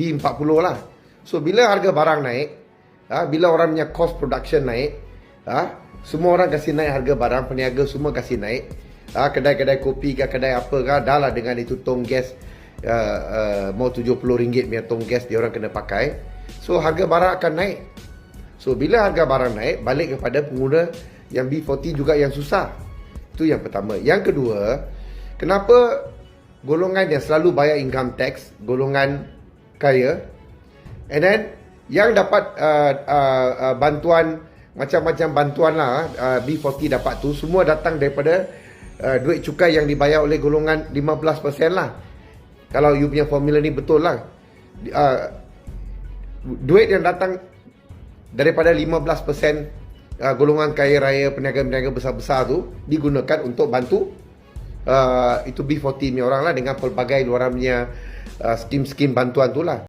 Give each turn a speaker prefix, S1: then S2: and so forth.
S1: B40 lah. So bila harga barang naik, bila orang punya cost production naik, semua orang kasih naik harga barang, peniaga semua kasih naik. Kedai-kedai kopi ke kedai apa ke, dah lah dengan itu tong gas mau RM70 punya tong gas dia orang kena pakai. So harga barang akan naik. So bila harga barang naik, balik kepada pengguna yang B40 juga yang susah. Itu yang pertama. Yang kedua, kenapa golongan yang selalu bayar income tax, golongan kaya, and then yang dapat bantuan, macam-macam bantuan lah, B40 dapat tu, semua datang daripada duit cukai yang dibayar oleh golongan 15% lah. Kalau you punya formula ni betul lah, duit yang datang daripada 15% golongan kaya raya, peniaga-peniaga besar-besar tu digunakan untuk bantu itu B40 ni orang lah, dengan pelbagai luaran punya skim-skim bantuan tu lah.